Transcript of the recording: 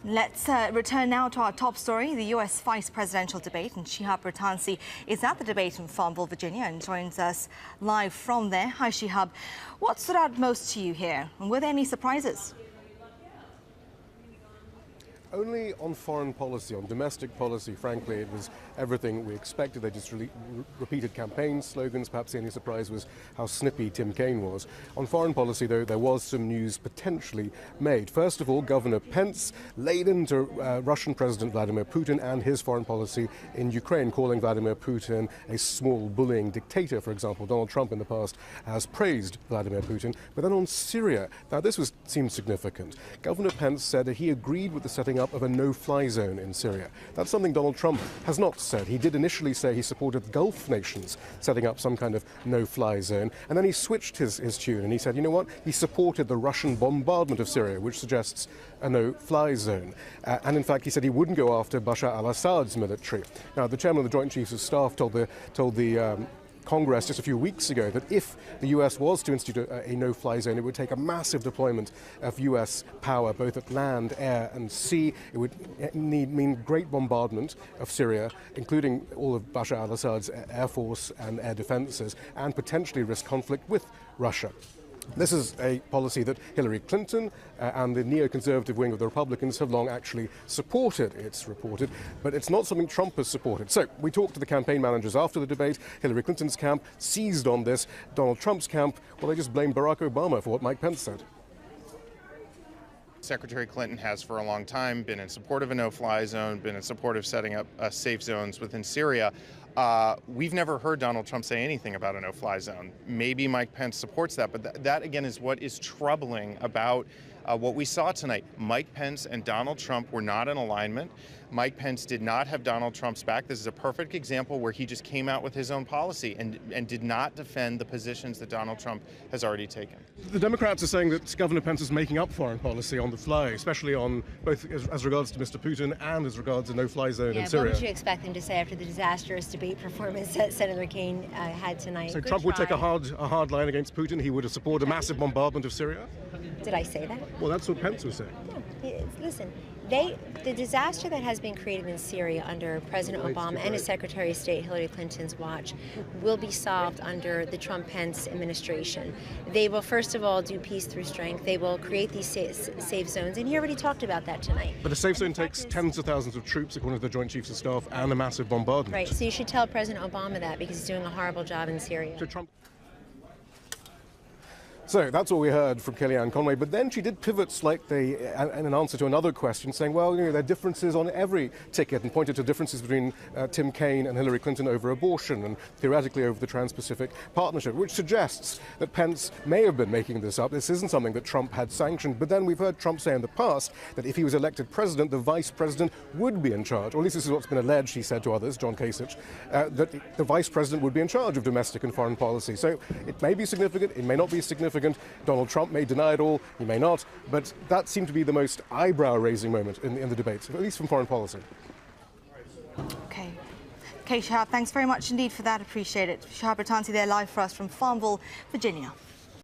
Let's return now to our top story, the U.S. vice presidential debate. And Shihab Rattansi is at the debate in Farmville, Virginia, and joins us live from there. Hi, Shihab. What stood out most to you here? And were there any surprises? Only on foreign policy, on domestic policy, frankly, it was everything we expected. They just repeated campaign slogans. Perhaps the only surprise was how snippy Tim Kaine was. On foreign policy, though, there was some news potentially made. First of all, Governor Pence laid into Russian President Vladimir Putin and his foreign policy in Ukraine, calling Vladimir Putin a small, bullying dictator, for example. Donald Trump in the past has praised Vladimir Putin. But then on Syria, now this seemed significant. Governor Pence said that he agreed with the setting up of a no-fly zone in Syria. That's something Donald Trump has not said. He did initially say he supported Gulf nations setting up some kind of no-fly zone, and then he switched his tune and he said, you know what, he supported the Russian bombardment of Syria, which suggests a no-fly zone. And in fact, he said he wouldn't go after Bashar al-Assad's military. Now, the chairman of the Joint Chiefs of Staff told the Congress just a few weeks ago that if the U.S. was to institute a no-fly zone, it would take a massive deployment of U.S. power, both at land, air and sea. It would mean great bombardment of Syria, including all of Bashar al-Assad's air force and air defenses, and potentially risk conflict with Russia. This is a policy that Hillary Clinton and the neoconservative wing of the Republicans have long actually supported, it's reported, but it's not something Trump has supported. So we talked to the campaign managers after the debate. Hillary Clinton's camp seized on this. Donald Trump's camp, well, they just blamed Barack Obama for what Mike Pence said. Secretary Clinton has for a long time been in support of a no-fly zone, been in support of setting up safe zones within Syria. We've never heard Donald Trump say anything about a no-fly zone. Maybe Mike Pence supports that, but that again is what is troubling about what we saw tonight. Mike Pence and Donald Trump were not in alignment. Mike Pence did not have Donald Trump's back. This is a perfect example where he just came out with his own policy and did not defend the positions that Donald Trump has already taken. The Democrats are saying that Governor Pence is making up foreign policy on the fly, especially on both as regards to Mr. Putin and as regards a no-fly zone in Syria. What would you expect them to say after the disastrous debate performance that Senator Kaine had tonight? So Trump would take a hard line against Putin. He would have supported a massive bombardment of Syria? Did I say that? Well, that's what Pence was saying. No, listen. The disaster that has been created in Syria under President Obama and his Secretary of State Hillary Clinton's watch will be solved under the Trump-Pence administration. They will, first of all, do peace through strength. They will create these safe zones, and he already talked about that tonight. But a safe zone takes tens of thousands of troops, according to the Joint Chiefs of Staff, and a massive bombardment. Right, so you should tell President Obama that because he's doing a horrible job in Syria. So that's what we heard from Kellyanne Conway, but then she did pivot slightly in an answer to another question, saying, well, there are differences on every ticket, and pointed to differences between Tim Kaine and Hillary Clinton over abortion and theoretically over the Trans-Pacific Partnership, which suggests that Pence may have been making this up. This isn't something that Trump had sanctioned, but then we've heard Trump say in the past that if he was elected president, the vice president would be in charge, or at least this is what's been alleged, he said to others, John Kasich, that the vice president would be in charge of domestic and foreign policy. So it may be significant, it may not be significant. Donald Trump may deny it all, he may not, but that seemed to be the most eyebrow-raising moment in the debates, at least from foreign policy. Okay, Shihab, thanks very much indeed for that. Appreciate it. Shihab Rattansi there live for us from Farmville, Virginia.